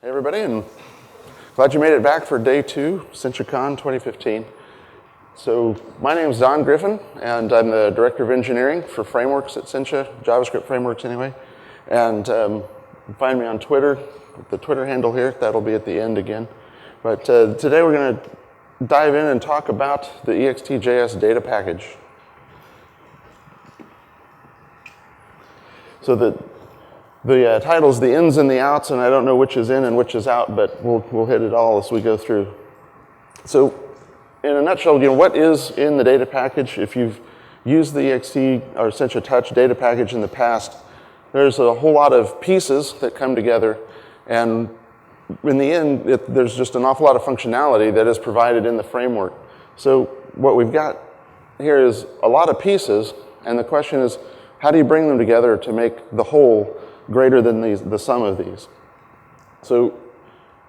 Hey everybody, and glad you made it back for day 2, CentraCon 2015. So my name is Don Griffin, and I'm the Director of Engineering for Frameworks at Cincha, JavaScript frameworks anyway. And you can find me on Twitter, the Twitter handle here, that'll be at the end again. But today we're going to dive in and talk about the Ext JS data package. So the title's the ins and the outs, and I don't know which is in and which is out, but we'll hit it all as we go through. So in a nutshell, what is in the data package? If you've used the Ext or Cincha Touch data package in the past, there's a whole lot of pieces that come together, and in the end, there's just an awful lot of functionality that is provided in the framework. So what we've got here is a lot of pieces, and the question is, how do you bring them together to make the whole greater than the sum of these? So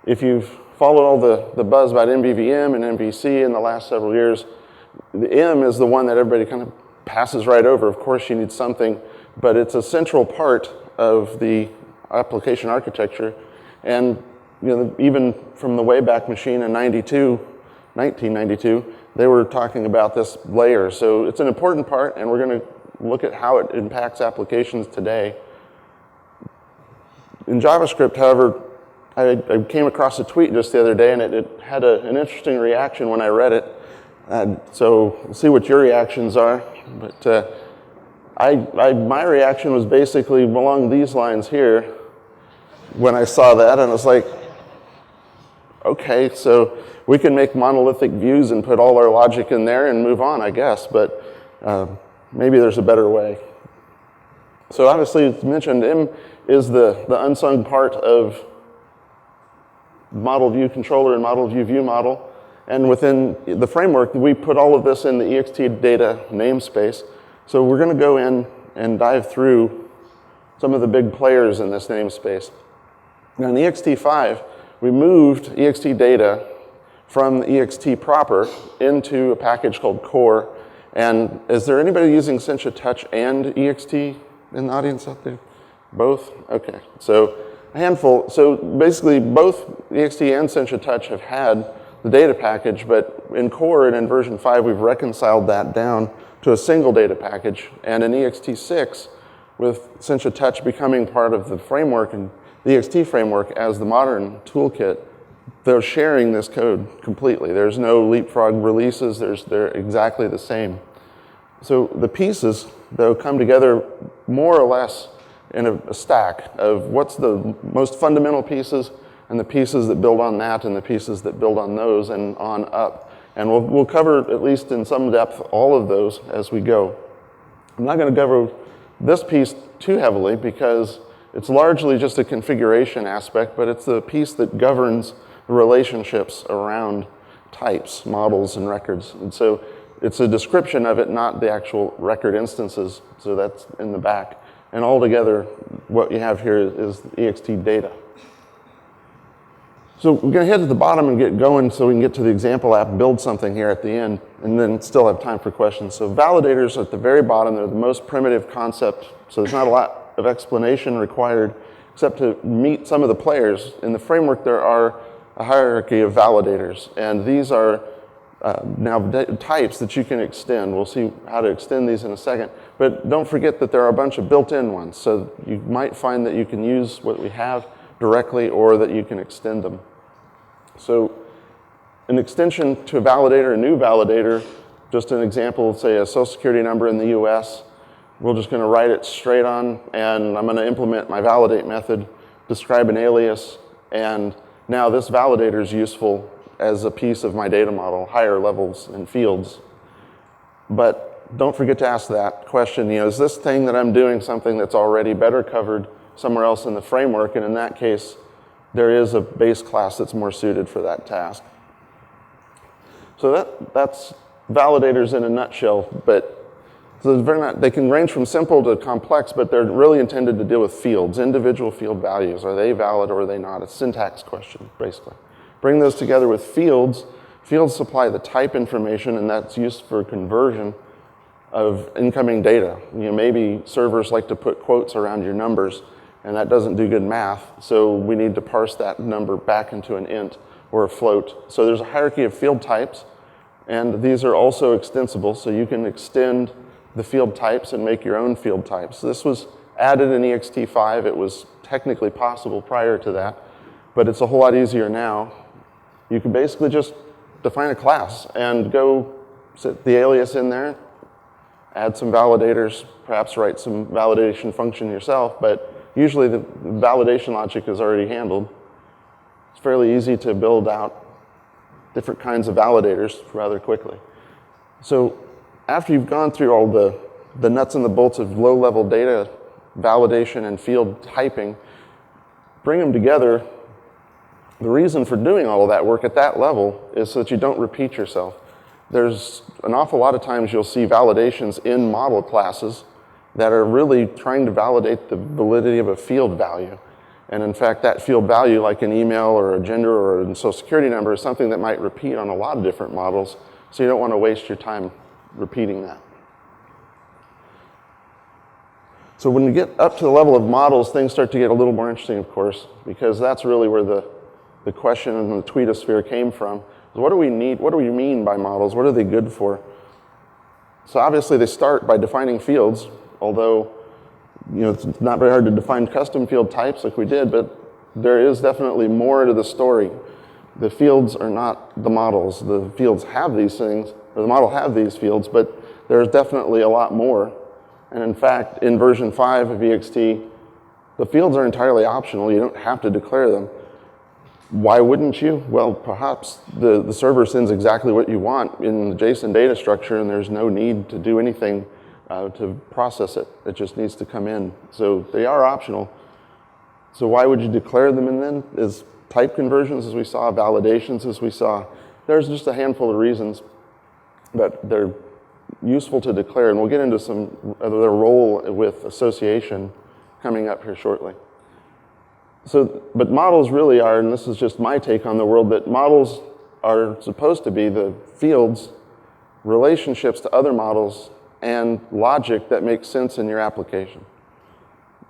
if you've followed all the buzz about MVVM and MVC in the last several years, the M is the one that everybody kind of passes right over. Of course, you need something, but it's a central part of the application architecture. And even from the Wayback Machine in 1992, they were talking about this layer. So it's an important part, and we're going to look at how it impacts applications today. In JavaScript, however, I came across a tweet just the other day, and it had an interesting reaction when I read it. So we'll see what your reactions are. But my reaction was basically along these lines here when I saw that, and I was like, okay, so we can make monolithic views and put all our logic in there and move on, I guess, but maybe there's a better way. So obviously, as mentioned, M is the unsung part of model view controller and model view view model. And within the framework, we put all of this in the Ext data namespace. So we're going to go in and dive through some of the big players in this namespace. Now in Ext5, we moved Ext data from Ext proper into a package called core. And is there anybody using Cincha Touch and Ext in the audience out there? Both? Okay. So a handful. So basically, both Ext and Cincha Touch have had the data package, but in core and in version 5, we've reconciled that down to a single data package. And in Ext6, with Cincha Touch becoming part of the framework and the Ext framework as the modern toolkit, they're sharing this code completely. There's no leapfrog releases. They're exactly the same. So the pieces, though, come together more or less in a stack of what's the most fundamental pieces and the pieces that build on that and the pieces that build on those and on up. And we'll cover, at least in some depth, all of those as we go. I'm not going to cover this piece too heavily because it's largely just a configuration aspect, but it's the piece that governs the relationships around types, models, and records. And so it's a description of it, not the actual record instances. So that's in the back. And altogether, what you have here is Ext data. So we're going to head to the bottom and get going so we can get to the example app, build something here at the end, and then still have time for questions. So validators are at the very bottom. They're the most primitive concept, so there's not a lot of explanation required except to meet some of the players. In the framework, there are a hierarchy of validators, and these are now types that you can extend. We'll see how to extend these in a second. But don't forget that there are a bunch of built-in ones. So you might find that you can use what we have directly or that you can extend them. So an extension to a validator, a new validator, just an example, say a social security number in the US, we're just going to write it straight on, and I'm going to implement my validate method, describe an alias, and now this validator is useful as a piece of my data model, higher levels and fields. But don't forget to ask that question, is this thing that I'm doing something that's already better covered somewhere else in the framework? And in that case, there is a base class that's more suited for that task. So that's validators in a nutshell, but so they can range from simple to complex, but they're really intended to deal with fields, individual field values. Are they valid or are they not? A syntax question, basically. Bring those together with fields. Fields supply the type information, and that's used for conversion of incoming data. Maybe servers like to put quotes around your numbers, and that doesn't do good math, so we need to parse that number back into an int or a float. So there's a hierarchy of field types, and these are also extensible, so you can extend the field types and make your own field types. This was added in Ext 5. It was technically possible prior to that, but it's a whole lot easier now. You can basically just define a class and go set the alias in there, add some validators, perhaps write some validation function yourself, but usually the validation logic is already handled. It's fairly easy to build out different kinds of validators rather quickly. So after you've gone through all the nuts and the bolts of low-level data validation and field typing, bring them together. The reason for doing all of that work at that level is so that you don't repeat yourself. There's an awful lot of times you'll see validations in model classes that are really trying to validate the validity of a field value. And in fact, that field value, like an email or a gender or a social security number, is something that might repeat on a lot of different models, so you don't want to waste your time repeating that. So when you get up to the level of models, things start to get a little more interesting, of course, because that's really where the question in the tweetosphere came from. What do we need? What do we mean by models? What are they good for? So obviously they start by defining fields, although it's not very hard to define custom field types like we did, but there is definitely more to the story. The fields are not the models. The fields have these things, or the model have these fields, but there's definitely a lot more. And in fact, in version 5 of Ext, the fields are entirely optional. You don't have to declare them. Why wouldn't you? Well, perhaps the server sends exactly what you want in the JSON data structure, and there's no need to do anything to process it. It just needs to come in. So they are optional. So why would you declare them in then? Is type conversions, as we saw, validations, as we saw. There's just a handful of reasons that they're useful to declare, and we'll get into some of their role with association coming up here shortly. So, but models really are, and this is just my take on the world, that models are supposed to be the fields, relationships to other models, and logic that makes sense in your application.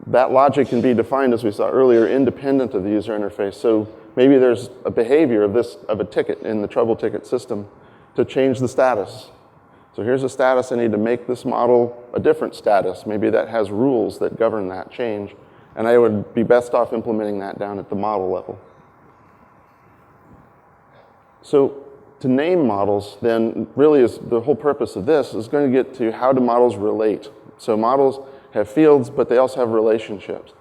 That logic can be defined, as we saw earlier, independent of the user interface. So maybe there's a behavior of a ticket in the trouble ticket system to change the status. So here's a status, I need to make this model a different status. Maybe that has rules that govern that change. And I would be best off implementing that down at the model level. So to name models, then really is the whole purpose of this is going to get to how do models relate. So models have fields, but they also have relationships.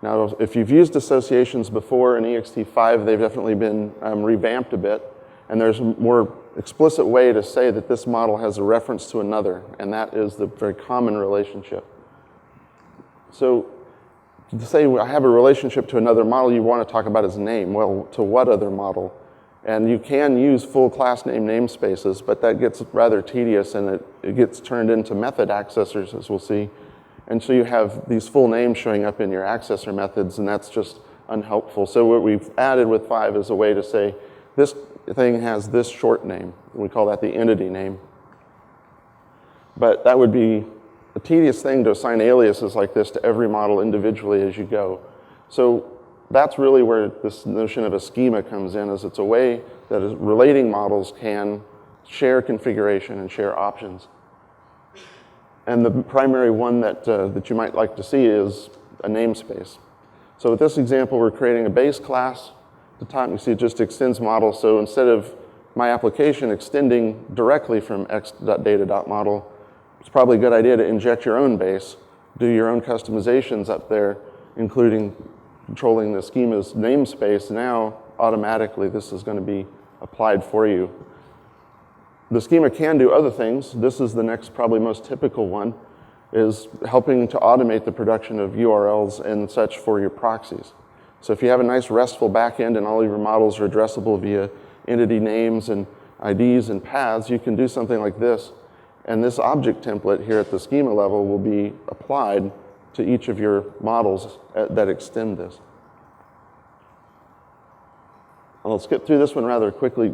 Now, if you've used associations before in Ext 5, they've definitely been revamped a bit. And there's a more explicit way to say that this model has a reference to another, and that is the very common relationship. So to say I have a relationship to another model, you want to talk about its name. Well, to what other model? And you can use full class name namespaces, but that gets rather tedious, and it gets turned into method accessors, as we'll see. And so you have these full names showing up in your accessor methods, and that's just unhelpful. So what we've added with 5 is a way to say, this thing has this short name. We call that the entity name. But that would be a tedious thing to assign aliases like this to every model individually as you go. So that's really where this notion of a schema comes in, is it's a way that relating models can share configuration and share options. And the primary one that you might like to see is a namespace. So with this example, we're creating a base class. At the top, you see it just extends model. So instead of my application extending directly from ext.data.model, it's probably a good idea to inject your own base, do your own customizations up there, including controlling the schema's namespace. Now, automatically, this is going to be applied for you. The schema can do other things. This is the next, probably most typical one, is helping to automate the production of URLs and such for your proxies. So if you have a nice RESTful backend and all of your models are addressable via entity names and IDs and paths, you can do something like this. And this object template here at the schema level will be applied to each of your models that extend this. I'll skip through this one rather quickly.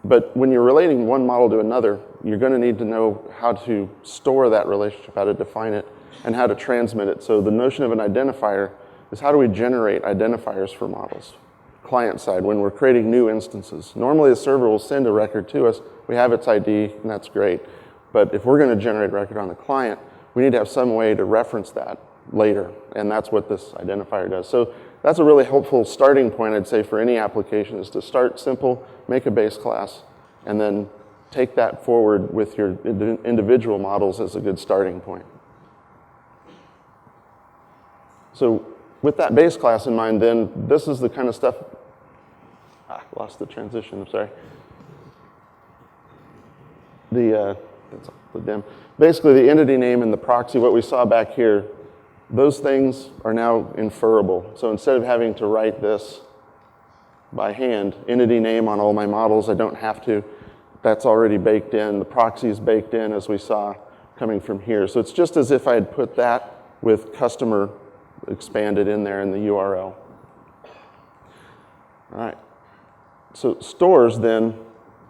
But when you're relating one model to another, you're going to need to know how to store that relationship, how to define it. and how to transmit it. So the notion of an identifier is how do we generate identifiers for models? Client side, when we're creating new instances. Normally the server will send a record to us, we have its ID, and that's great. But if we're going to generate a record on the client, we need to have some way to reference that later, and that's what this identifier does. So that's a really helpful starting point, I'd say, for any application, is to start simple, make a base class, and then take that forward with your individual models as a good starting point. So with that base class in mind, then, this is the kind of stuff, lost the transition, I'm sorry. That's the dim. Basically, the entity name and the proxy, what we saw back here, those things are now inferable. So instead of having to write this by hand, entity name on all my models, I don't have to. That's already baked in. The proxy is baked in, as we saw coming from here. So it's just as if I had put that with customer expanded in there in the URL. All right. So stores then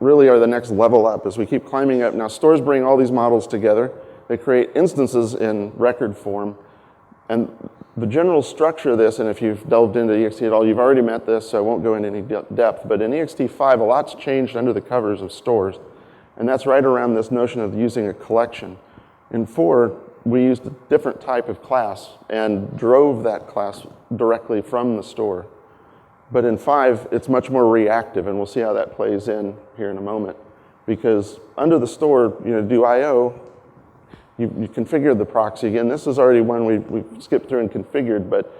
really are the next level up as we keep climbing up. Now stores bring all these models together. They create instances in record form. And the general structure of this, and if you've delved into Ext at all, you've already met this, so I won't go into any depth, but in Ext 5, a lot's changed under the covers of stores. And that's right around this notion of using a collection. In 4, we used a different type of class and drove that class directly from the store. But in 5, it's much more reactive, and we'll see how that plays in here in a moment. Because under the store, do I/O, you configure the proxy. Again, this is already one we've skipped through and configured, but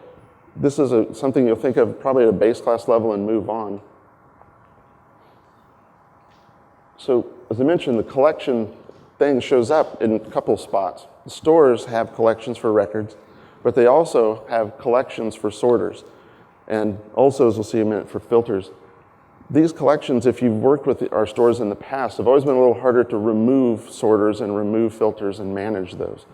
this is something you'll think of probably at a base class level and move on. So as I mentioned, the collection thing shows up in a couple spots. The stores have collections for records, but they also have collections for sorters. And also, as we'll see in a minute, for filters. These collections, if you've worked with our stores in the past, have always been a little harder to remove sorters and remove filters and manage those.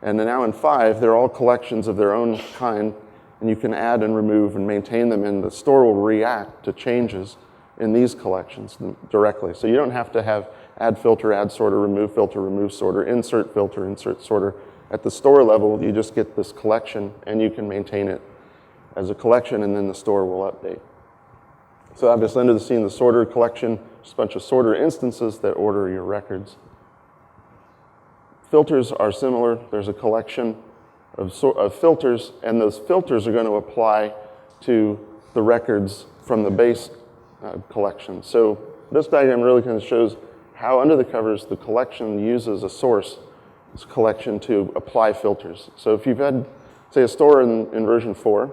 And now in 5, they're all collections of their own kind, and you can add and remove and maintain them, and the store will react to changes in these collections directly. So you don't have to have add filter, add sorter, remove sorter, insert filter, insert sorter. At the store level, you just get this collection, and you can maintain it as a collection, and then the store will update. So obviously under the scene, the sorter collection, just a bunch of sorter instances that order your records. Filters are similar. There's a collection of filters, and those filters are going to apply to the records from the base collection. So this diagram really kind of shows how under the covers the collection uses a source collection to apply filters. So if you've had, say, a store in version 4,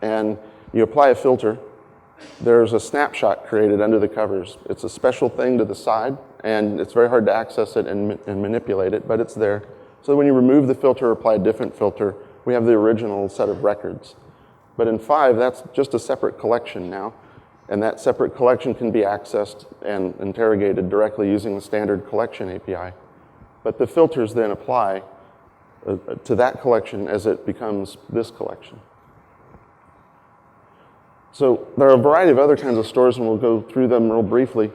and you apply a filter, there's a snapshot created under the covers. It's a special thing to the side, and it's very hard to access it and manipulate it, but it's there. So when you remove the filter or apply a different filter, we have the original set of records. But in 5, that's just a separate collection now, and that separate collection can be accessed and interrogated directly using the standard collection API. But the filters then apply to that collection as it becomes this collection. So there are a variety of other kinds of stores, and we'll go through them real briefly.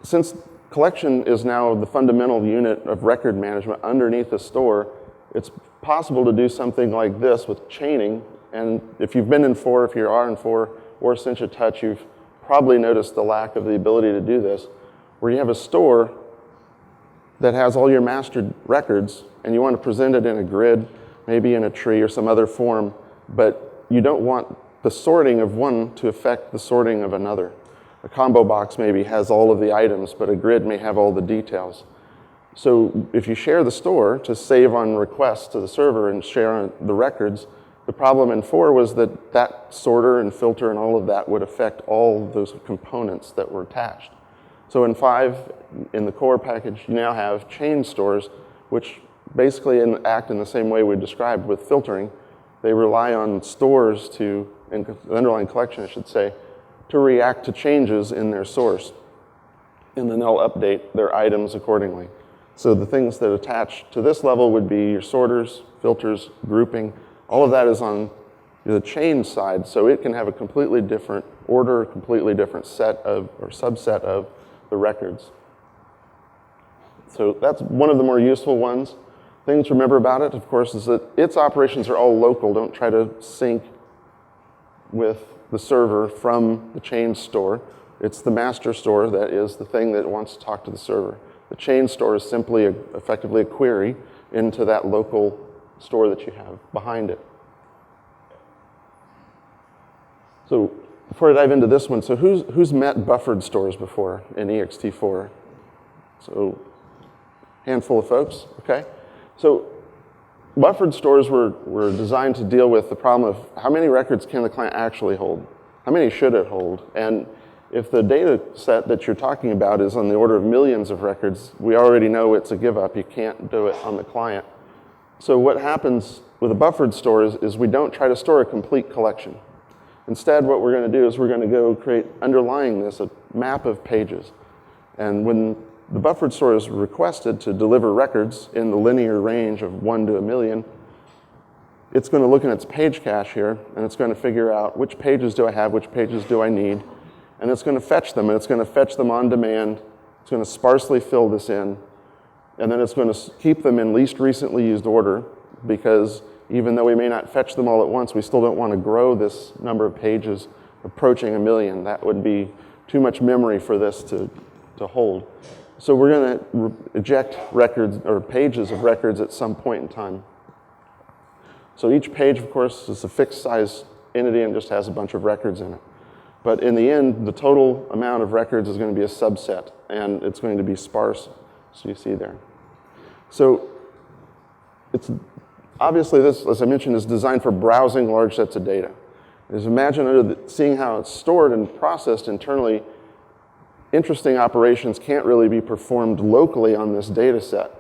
Since collection is now the fundamental unit of record management underneath a store, it's possible to do something like this with chaining. And if you've been in 4, if you are in 4, or Cinch a Touch, you've probably noticed the lack of the ability to do this, where you have a store that has all your mastered records, and you want to present it in a grid, maybe in a tree or some other form, but you don't want the sorting of one to affect the sorting of another. A combo box maybe has all of the items, but a grid may have all the details. So if you share the store to save on requests to the server and share on the records, the problem in 4 was that that sorter and filter and all of that would affect all those components that were attached. So in 5, in the core package, you now have chain stores, which basically act in the same way we described with filtering. They rely on stores to, in the underlying collection, I should say, to react to changes in their source. And then they'll update their items accordingly. So the things that attach to this level would be your sorters, filters, grouping. All of that is on the chain side, so it can have a completely different order, completely different set of, or subset of the records. So that's one of the more useful ones. Things to remember about it, of course, is that its operations are all local. Don't try to sync with the server from the change store. It's the master store that is the thing that wants to talk to the server. The change store is simply effectively a query into that local store that you have behind it. So before I dive into this one, so who's met buffered stores before in ext4? So handful of folks, okay? So buffered stores were designed to deal with the problem of how many records can the client actually hold? How many should it hold? And if the data set that you're talking about is on the order of millions of records, we already know it's a give up. You can't do it on the client. So what happens with a buffered store is we don't try to store a complete collection. Instead, what we're going to do is we're going to go create, underlying this, a map of pages. And when the buffered store is requested to deliver records in the linear range of 1 to 1 million, it's going to look in its page cache here, and it's going to figure out which pages do I have, which pages do I need, and it's going to fetch them, and it's going to fetch them on demand. It's going to sparsely fill this in, and then it's going to keep them in least recently used order, because even though we may not fetch them all at once, we still don't want to grow this number of pages approaching 1 million. That would be too much memory for this to hold. So we're going to eject records or pages of records at some point in time. So each page, of course, is a fixed size entity and just has a bunch of records in it. But in the end, the total amount of records is going to be a subset, and it's going to be sparse, so you see there. So it's obviously this, as I mentioned, is designed for browsing large sets of data. Just imagine seeing how it's stored and processed internally. Interesting operations can't really be performed locally on this data set,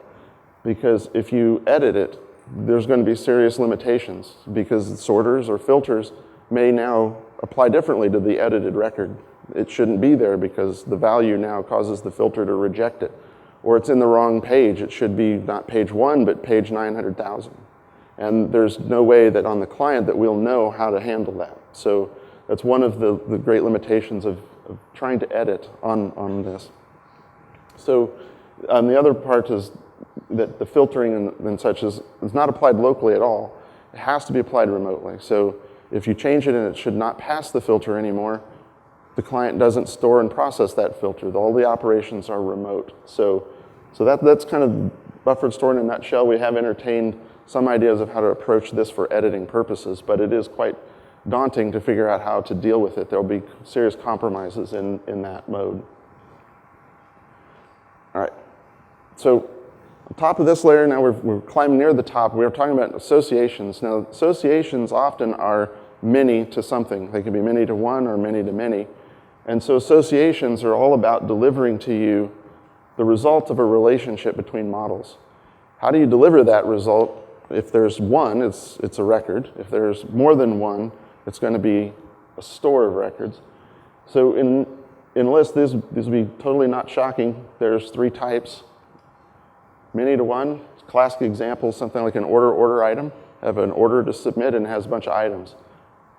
because if you edit it, there's going to be serious limitations, because sorters or filters may now apply differently to the edited record. It shouldn't be there because the value now causes the filter to reject it. Or it's in the wrong page. It should be not page 1, but page 900,000. And there's no way that on the client that we'll know how to handle that. So that's one of the great limitations of trying to edit on this. So the other part is that the filtering and such is not applied locally at all. It has to be applied remotely. So if you change it and it should not pass the filter anymore, the client doesn't store and process that filter. All the operations are remote. So that's kind of buffered store in a nutshell. We have entertained some ideas of how to approach this for editing purposes, but it is quite daunting to figure out how to deal with it. There'll be serious compromises in that mode. All right, so on top of this layer, now we're climbing near the top. We were talking about associations. Now, associations often are many to something. They can be many to one or many to many. And so associations are all about delivering to you the result of a relationship between models. How do you deliver that result? If there's one, it's a record. If there's more than one, it's going to be a store of records. So in lists, these would be totally not shocking. There's 3 types. Many to one, classic example, something like an order item. Have an order to submit and has a bunch of items.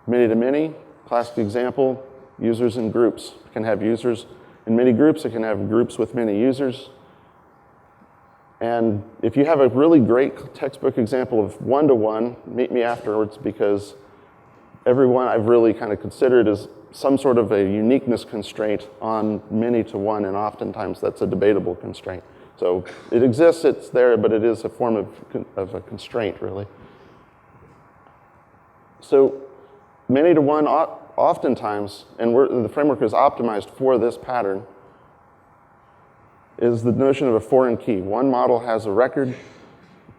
Many to many, classic example, users and groups. It can have users in many groups. It can have groups with many users. And if you have a really great textbook example of one-to-one, meet me afterwards, because everyone I've really kind of considered as some sort of a uniqueness constraint on many to one, and oftentimes that's a debatable constraint. So it exists, it's there, but it is a form of a constraint, really. So many to one, oftentimes, and the framework is optimized for this pattern, is the notion of a foreign key. One model has a record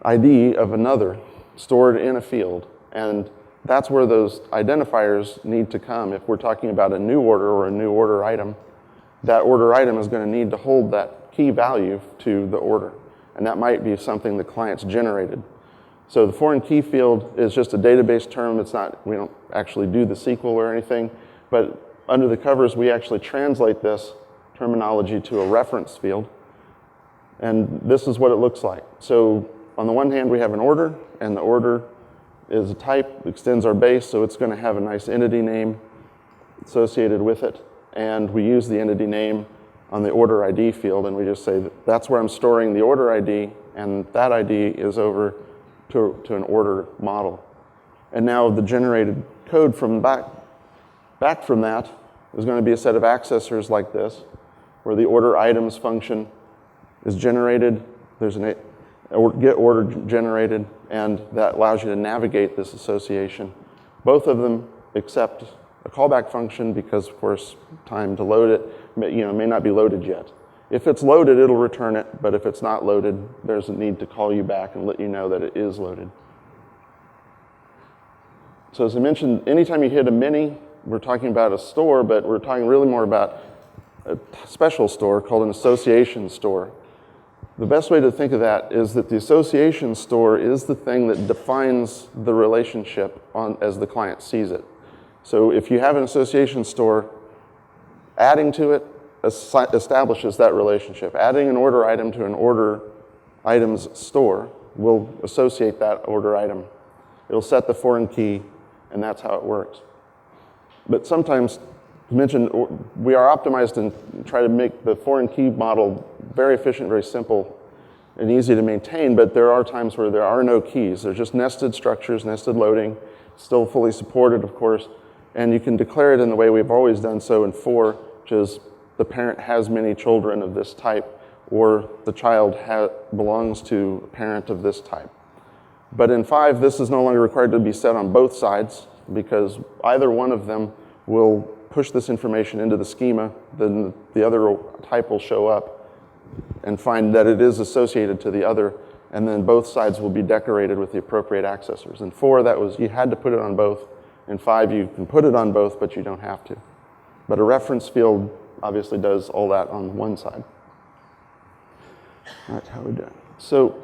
ID of another stored in a field, and that's where those identifiers need to come. If we're talking about a new order or a new order item, that order item is going to need to hold that key value to the order, and that might be something the client's generated. So the foreign key field is just a database term. It's not, we don't actually do the SQL or anything, but under the covers, we actually translate this terminology to a reference field, and this is what it looks like. So on the one hand, we have an order, and the order is a type, extends our base, so it's going to have a nice entity name associated with it, and we use the entity name on the order ID field, and we just say that's where I'm storing the order ID, and that ID is over to an order model. And now the generated code from back from that is going to be a set of accessors like this, where the order items function is generated. There's an get order generated, and that allows you to navigate this association. Both of them accept a callback function because, of course, time to load it may not be loaded yet. If it's loaded, it'll return it, but if it's not loaded, there's a need to call you back and let you know that it is loaded. So as I mentioned, anytime you hit a mini, we're talking about a store, but we're talking really more about a special store called an association store. The best way to think of that is that the association store is the thing that defines the relationship as the client sees it. So if you have an association store, adding to it establishes that relationship. Adding an order item to an order items store will associate that order item. It'll set the foreign key, and that's how it works. But sometimes, mentioned, we are optimized and try to make the foreign key model very efficient, very simple, and easy to maintain, but there are times where there are no keys. They're just nested structures, nested loading, still fully supported, of course, and you can declare it in the way we've always done so in 4, which is the parent has many children of this type, or the child belongs to a parent of this type. But in 5, this is no longer required to be set on both sides, because either one of them will push this information into the schema, then the other type will show up and find that it is associated to the other, and then both sides will be decorated with the appropriate accessors. In 4, that was, you had to put it on both. In 5, you can put it on both, but you don't have to. But a reference field obviously does all that on one side. All right, how are we doing? So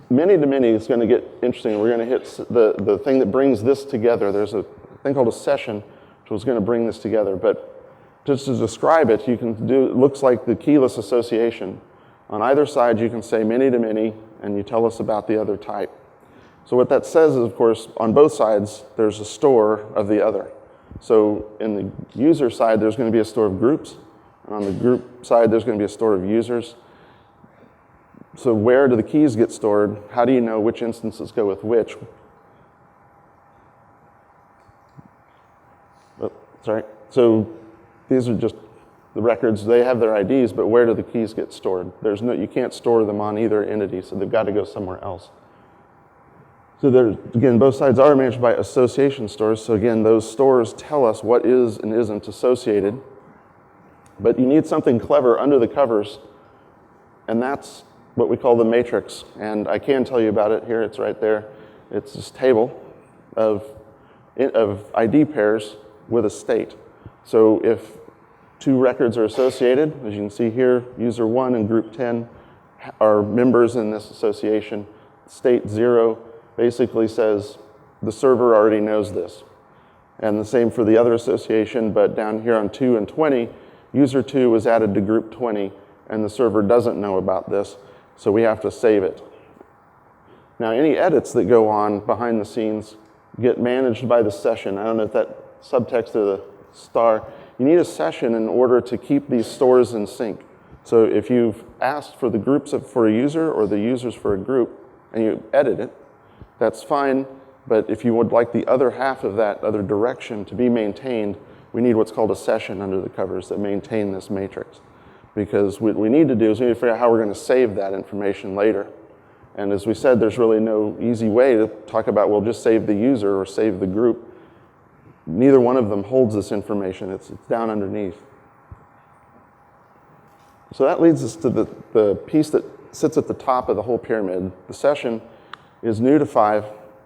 many-to-many is going to get interesting. We're going to hit the thing that brings this together. There's a thing called a session, which was going to bring this together. But just to describe it, you can do, it looks like the keyless association. On either side, you can say many-to-many, and you tell us about the other type. So what that says is, of course, on both sides, there's a store of the other. So in the user side, there's going to be a store of groups. And on the group side, there's going to be a store of users. So where do the keys get stored? How do you know which instances go with which? Oh, sorry. So these are just the records. They have their IDs, but where do the keys get stored? You can't store them on either entity, so they've got to go somewhere else. So there's, again, both sides are managed by association stores. So again, those stores tell us what is and isn't associated. But you need something clever under the covers, and that's what we call the matrix. And I can tell you about it here. It's right there. It's this table of ID pairs with a state. So if 2 records are associated, as you can see here, user 1 and group 10 are members in this association. State 0 basically says the server already knows this. And the same for the other association, but down here on 2 and 20, user 2 was added to group 20, and the server doesn't know about this, so we have to save it. Now, any edits that go on behind the scenes get managed by the session. I don't know if that subtext of the star. You need a session in order to keep these stores in sync. So if you've asked for the groups for a user or the users for a group, and you edit it, that's fine, but if you would like the other half of that other direction to be maintained, we need what's called a session under the covers that maintain this matrix. Because what we need to do is we need to figure out how we're going to save that information later. And as we said, there's really no easy way to talk about, well, just save the user or save the group. Neither one of them holds this information. It's down underneath. So that leads us to the piece that sits at the top of the whole pyramid. The session is new to 5,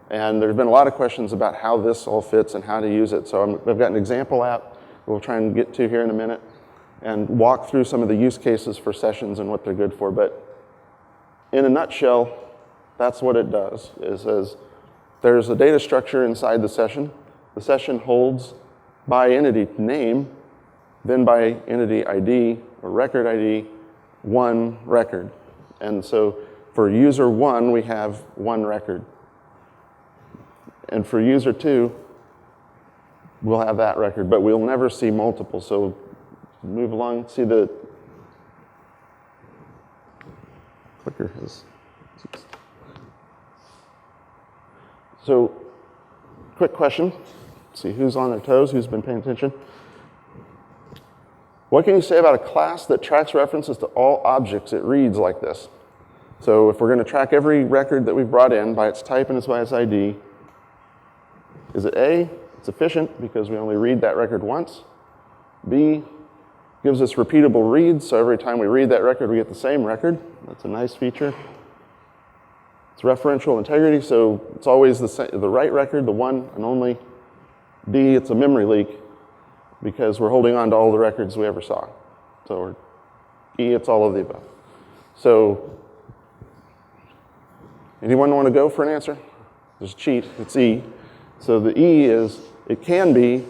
and there's been a lot of questions about how this all fits and how to use it. So I've got an example app we'll try and get to here in a minute and walk through some of the use cases for sessions and what they're good for. But in a nutshell, that's what it does. It says there's a data structure inside the session. The session holds by entity name, then by entity ID or record ID, 1 record. And so for user 1, we have 1 record. And for user 2, we'll have that record, but we'll never see multiple. So move along, see the clicker has. So, quick question. Let's see who's on their toes, who's been paying attention. What can you say about a class that tracks references to all objects it reads like this? So if we're going to track every record that we've brought in by its type and by its ID, is it A, it's efficient because we only read that record once. B, gives us repeatable reads, so every time we read that record, we get the same record. That's a nice feature. It's referential integrity, so it's always the right record, the one and only. D, it's a memory leak because we're holding on to all the records we ever saw. So E, it's all of the above. So anyone want to go for an answer? Just cheat, it's E. So the E is, it can be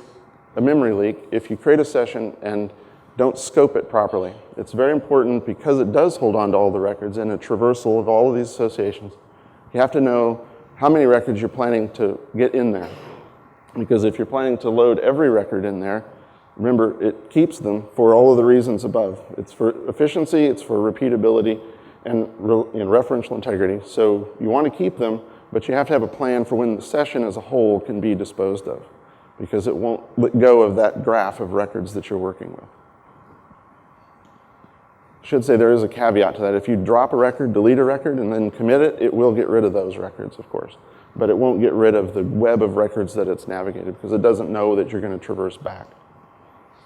a memory leak if you create a session and don't scope it properly. It's very important because it does hold on to all the records and a traversal of all of these associations. You have to know how many records you're planning to get in there. Because if you're planning to load every record in there, remember, it keeps them for all of the reasons above. It's for efficiency, it's for repeatability, and referential integrity. So you want to keep them, but you have to have a plan for when the session as a whole can be disposed of, because it won't let go of that graph of records that you're working with. I should say there is a caveat to that. If you drop a record, delete a record, and then commit it, it will get rid of those records, of course. But it won't get rid of the web of records that it's navigated, because it doesn't know that you're going to traverse back.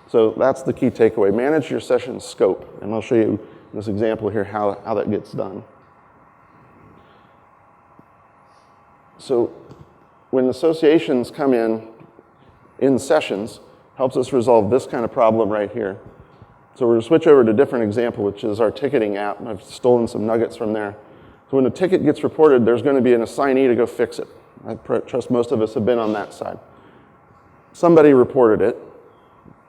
So that's the key takeaway. Manage your session scope. And I'll show you in this example here how that gets done. So when associations come in sessions, helps us resolve this kind of problem right here. So we're going to switch over to a different example, which is our ticketing app. I've stolen some nuggets from there. So when a ticket gets reported, there's going to be an assignee to go fix it. I trust most of us have been on that side. Somebody reported it.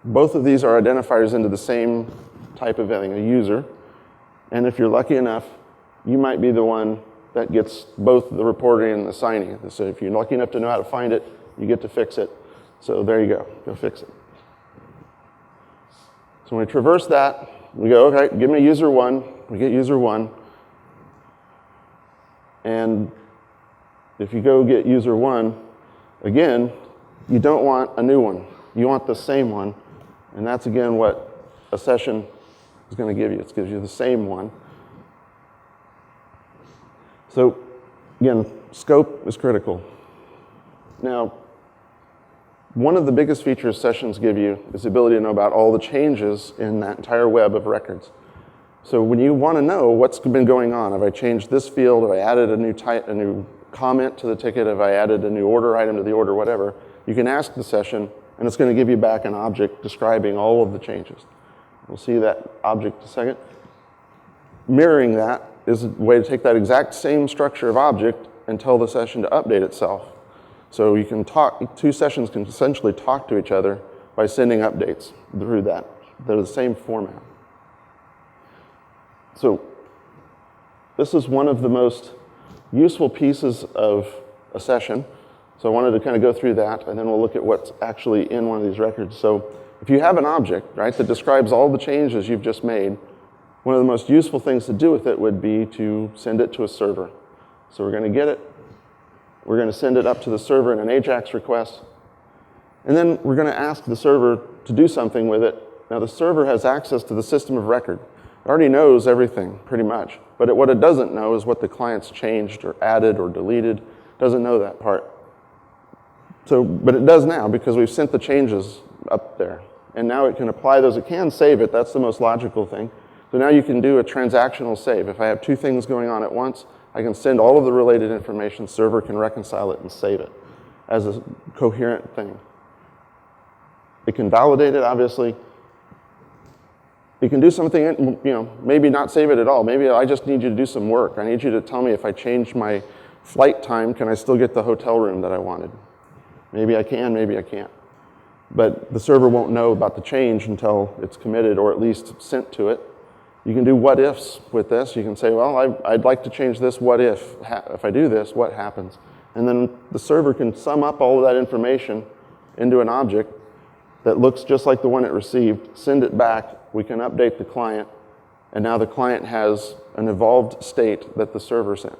Both of these are identifiers into the same type of thing, a user. And if you're lucky enough, you might be the one that gets both the reporting and the assignee. So if you're lucky enough to know how to find it, you get to fix it. So there you go fix it. So when we traverse that, we go, okay, give me user one. We get user one. And if you go get user one, again, you don't want a new one. You want the same one. And that's, again, what a session is going to give you. It gives you the same one. So, again, scope is critical. Now, one of the biggest features sessions give you is the ability to know about all the changes in that entire web of records. So when you want to know what's been going on, have I changed this field, have I added a new comment to the ticket, have I added a new order item to the order, whatever, you can ask the session, and it's going to give you back an object describing all of the changes. We'll see that object in a second. Mirroring that is a way to take that exact same structure of object and tell the session to update itself. So you can two sessions can essentially talk to each other by sending updates through that. They're the same format. So this is one of the most useful pieces of a session. So I wanted to kind of go through that, and then we'll look at what's actually in one of these records. So if you have an object, right, that describes all the changes you've just made, one of the most useful things to do with it would be to send it to a server. So we're going to get it. We're going to send it up to the server in an AJAX request. And then we're going to ask the server to do something with it. Now, the server has access to the system of record. It already knows everything, pretty much. But what it doesn't know is what the client's changed or added or deleted. It doesn't know that part. But it does now because we've sent the changes up there. And now it can apply those. It can save it. That's the most logical thing. So now you can do a transactional save. If I have two things going on at once, I can send all of the related information. Server can reconcile it and save it as a coherent thing. It can validate it, obviously. It can do something, maybe not save it at all. Maybe I just need you to do some work. I need you to tell me if I change my flight time, can I still get the hotel room that I wanted? Maybe I can, maybe I can't. But the server won't know about the change until it's committed or at least sent to it. You can do what ifs with this. You can say, well, I'd like to change this what if. If I do this, what happens? And then the server can sum up all of that information into an object that looks just like the one it received, send it back. We can update the client and now the client has an evolved state that the server sent.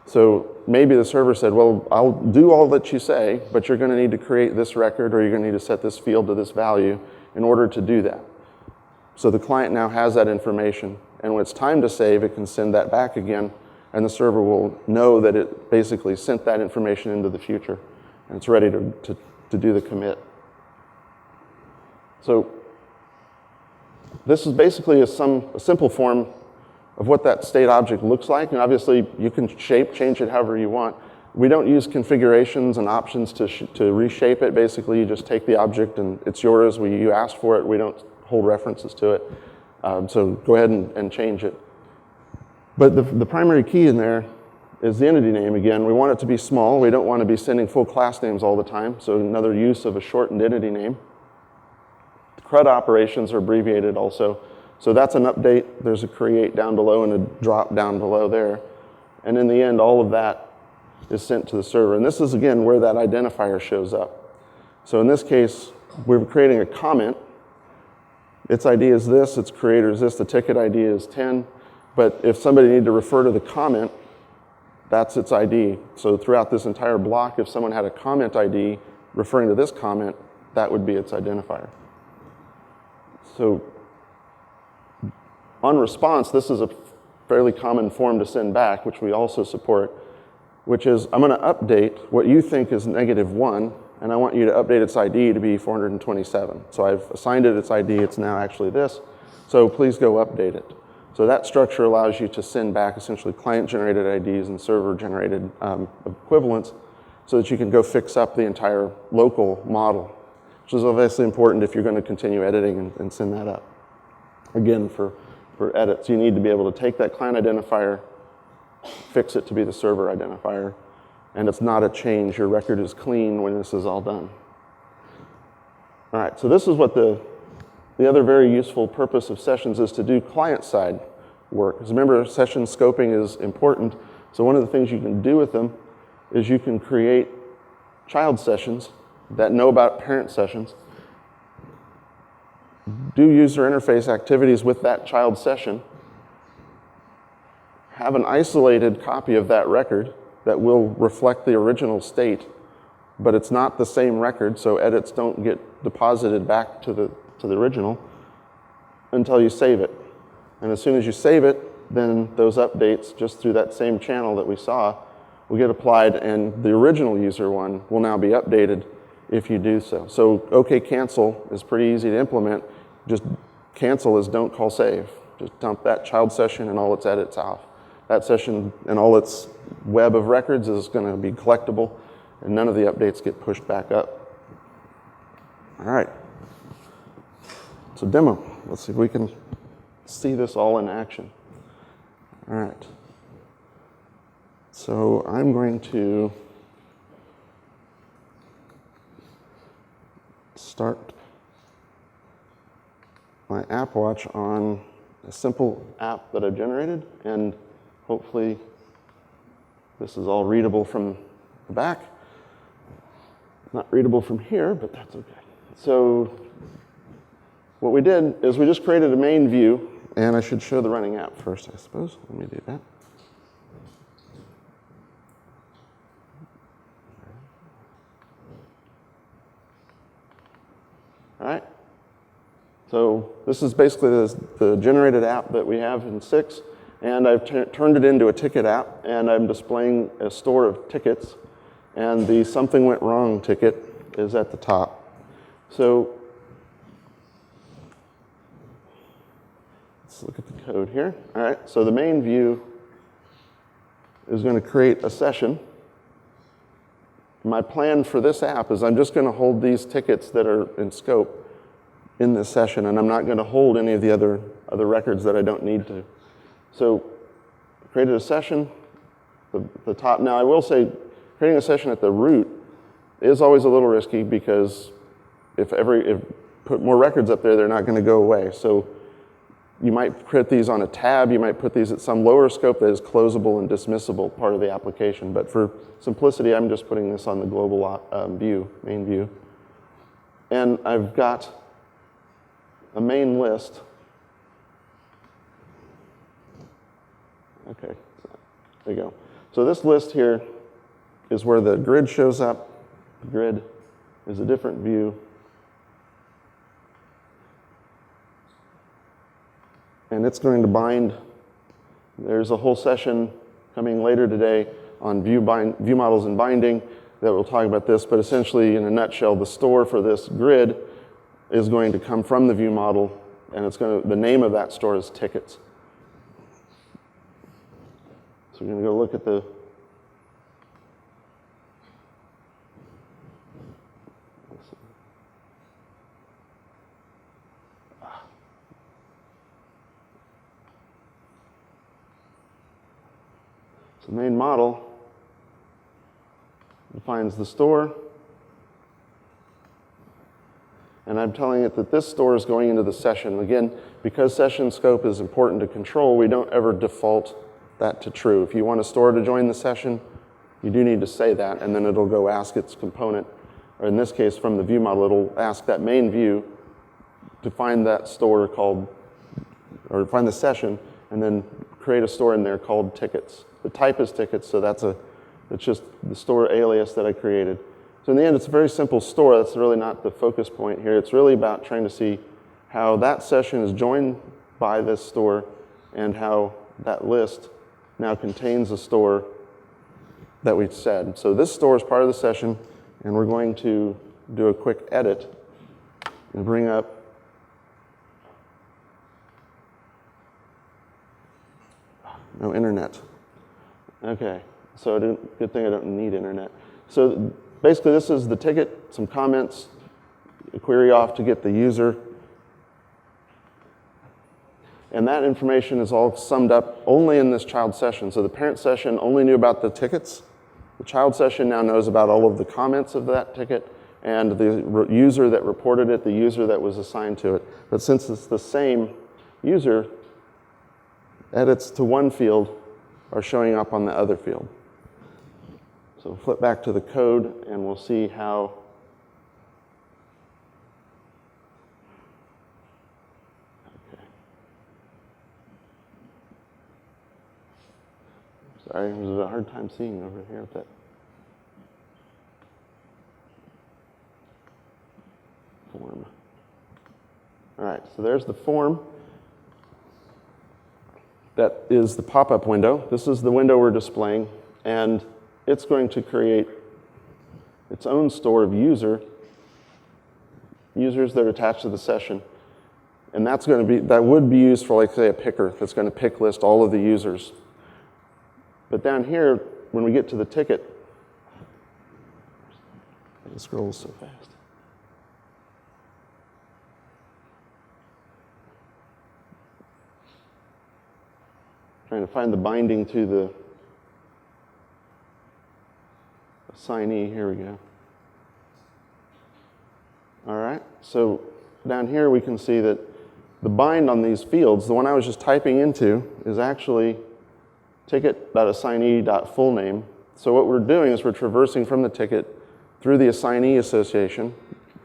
So maybe the server said, well, I'll do all that you say, but you're going to need to create this record, or you're going to need to set this field to this value in order to do that. So the client now has that information, and when it's time to save, it can send that back again, and the server will know that it basically sent that information into the future, and it's ready to do the commit. So this is basically a simple form of what that state object looks like, and obviously you can change it however you want. We don't use configurations and options to reshape it. Basically, you just take the object and it's yours. You asked for it. We don't hold references to it. So go ahead and change it. But the primary key in there is the entity name again. We want it to be small. We don't want to be sending full class names all the time, so another use of a shortened entity name. The CRUD operations are abbreviated also. So that's an update. There's a create down below and a drop down below there. And in the end, all of that is sent to the server. And this is, again, where that identifier shows up. So in this case, we're creating a comment. Its ID is this, its creator is this, the ticket ID is 10. But if somebody needed to refer to the comment, that's its ID. So throughout this entire block, if someone had a comment ID referring to this comment, that would be its identifier. So on response, this is a fairly common form to send back, which we also support, which is I'm going to update what you think is -1, and I want you to update its ID to be 427. So I've assigned it its ID. It's now actually this. So please go update it. So that structure allows you to send back essentially client-generated IDs and server-generated equivalents so that you can go fix up the entire local model, which is obviously important if you're going to continue editing and send that up. Again, for edits, you need to be able to take that client identifier, fix it to be the server identifier, and it's not a change. Your record is clean when this is all done. All right, so this is what the other very useful purpose of sessions is, to do client-side work. Because remember, session scoping is important, so one of the things you can do with them is you can create child sessions that know about parent sessions, do user interface activities with that child session, have an isolated copy of that record that will reflect the original state, but it's not the same record, so edits don't get deposited back to the original until you save it. And as soon as you save it, then those updates, just through that same channel that we saw, will get applied, and the original user one will now be updated if you do so. So OK cancel is pretty easy to implement. Just cancel is don't call save. Just dump that child session and all its edits off. That session and all its web of records is going to be collectible, and none of the updates get pushed back up. All right. So demo. Let's see if we can see this all in action. All right. So I'm going to start my app watch on a simple app that I've generated, and hopefully this is all readable from the back. Not readable from here, but that's okay. So what we did is we just created a main view, and I should show the running app first, I suppose. Let me do that. All right. So this is basically the generated app that we have in 6, and I've turned it into a ticket app, and I'm displaying a store of tickets, and the something went wrong ticket is at the top. So let's look at the code here. All right, so the main view is going to create a session. My plan for this app is I'm just going to hold these tickets that are in scope in this session, and I'm not going to hold any of the other records that I don't need to. So created a session, the top. Now I will say creating a session at the root is always a little risky, because if put more records up there, they're not going to go away. So you might put these on a tab, you might put these at some lower scope that is closable and dismissible part of the application. But for simplicity, I'm just putting this on the global view, main view. And I've got a main list Okay, there you go. So this list here is where the grid shows up. The grid is a different view. And it's going to bind. There's a whole session coming later today on view models and binding that will talk about this, but essentially, in a nutshell, the store for this grid is going to come from the view model, and the name of that store is tickets. So we're going to go look at the So the main model defines the store, and I'm telling it that this store is going into the session. Again, because session scope is important to control, we don't ever default that to true. If you want a store to join the session, you do need to say that, and then it'll go ask its component, or in this case, from the view model, it'll ask that main view to find that store called, or find the session, and then create a store in there called tickets. The type is tickets, so it's just the store alias that I created. So in the end, it's a very simple store. That's really not the focus point here. It's really about trying to see how that session is joined by this store and how that list now contains a store that we said. So this store is part of the session, and we're going to do a quick edit and bring up no internet. Okay, so good thing I don't need internet. So basically this is the ticket, some comments, a query off to get the user. And that information is all summed up only in this child session. So the parent session only knew about the tickets. The child session now knows about all of the comments of that ticket and the user that reported it, the user that was assigned to it. But since it's the same user, edits to one field are showing up on the other field. So flip back to the code and we'll see how Sorry, there's a hard time seeing over here with that form. All right, so there's the form. That is the pop-up window. This is the window we're displaying, and it's going to create its own store of users that are attached to the session. And that would be used for, like, say, a picker that's going to pick list all of the users. But down here, when we get to the ticket, it scrolls so fast. Trying to find the binding to the assignee. Here we go. All right, so down here we can see that the bind on these fields, the one I was just typing into, is actually ticket.assignee.fullname. So what we're doing is we're traversing from the ticket through the assignee association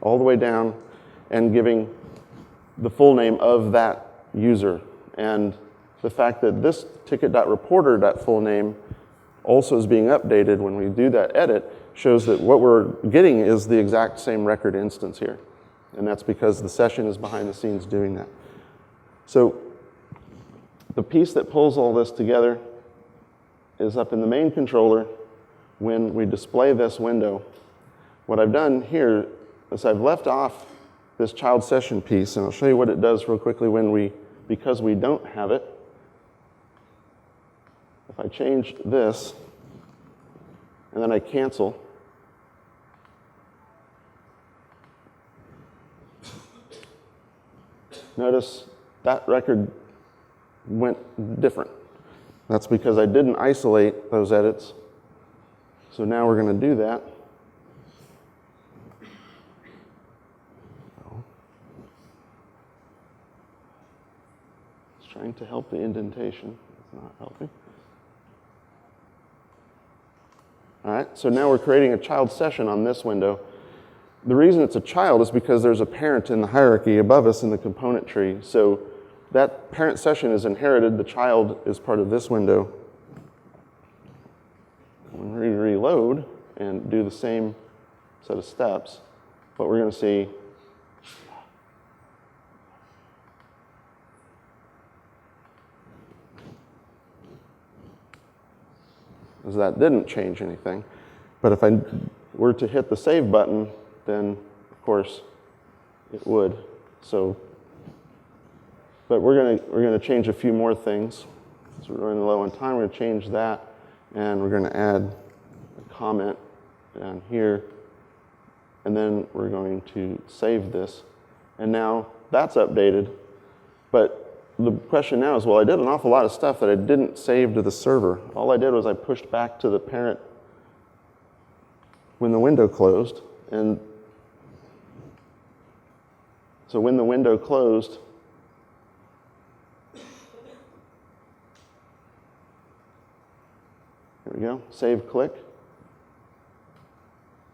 all the way down and giving the full name of that user. And the fact that this ticket.reporter.fullname also is being updated when we do that edit shows that what we're getting is the exact same record instance here. And that's because the session is behind the scenes doing that. So the piece that pulls all this together is up in the main controller when we display this window. What I've done here is I've left off this child session piece, and I'll show you what it does real quickly because we don't have it. If I change this, and then I cancel, notice that record went different. That's because I didn't isolate those edits. So now we're going to do that. It's trying to help the indentation. It's not helping. All right, so now we're creating a child session on this window. The reason it's a child is because there's a parent in the hierarchy above us in the component tree. So that parent session is inherited. The child is part of this window. When we reload and do the same set of steps, what we're going to see is that didn't change anything. But if I were to hit the save button, then of course it would. So, but we're gonna change a few more things. So we're running low on time. We're gonna change that, and we're gonna add a comment down here, and then we're going to save this. And now that's updated. But the question now is, well, I did an awful lot of stuff that I didn't save to the server. All I did was I pushed back to the parent when the window closed. And so when the window closed, here we go, save click.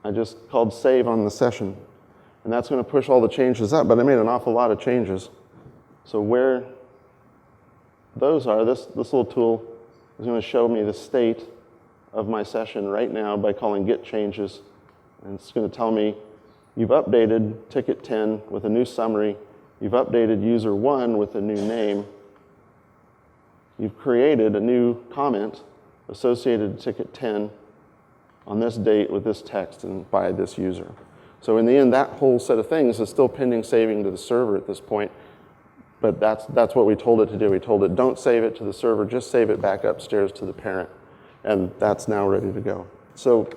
I just called save on the session. And that's going to push all the changes up, but I made an awful lot of changes. So where those are, this little tool is going to show me the state of my session right now by calling get changes. And it's going to tell me you've updated ticket 10 with a new summary. You've updated user 1 with a new name. You've created a new comment associated to ticket 10 on this date with this text and by this user. So in the end, that whole set of things is still pending saving to the server at this point. But that's what we told it to do. We told it, don't save it to the server, just save it back upstairs to the parent. And that's now ready to go. So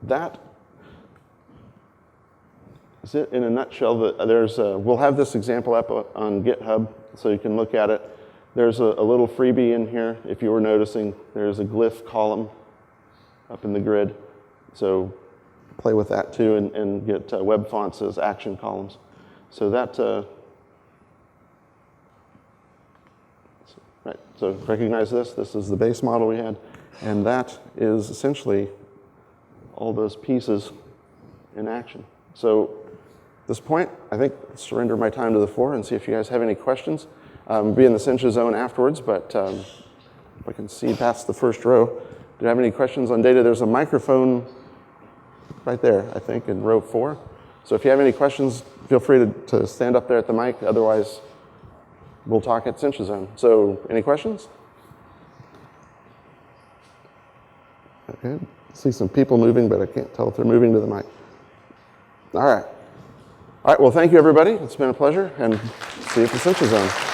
that is it in a nutshell. We'll have this example up on GitHub so you can look at it. There's a little freebie in here. If you were noticing, there's a glyph column up in the grid. So play with that too and get web fonts as action columns. So that, right, so recognize this. This is the base model we had. And that is essentially all those pieces in action. So at this point, I think I'll surrender my time to the floor and see if you guys have any questions. Be in the Cincha zone afterwards, but if I can see past the first row. Do you have any questions on data? There's a microphone right there, I think, in row 4. So if you have any questions, feel free to stand up there at the mic. Otherwise, we'll talk at Cincha zone. So any questions? Okay, I see some people moving, but I can't tell if they're moving to the mic. All right. All right, well, thank you, everybody. It's been a pleasure, and see you at the Cincha zone.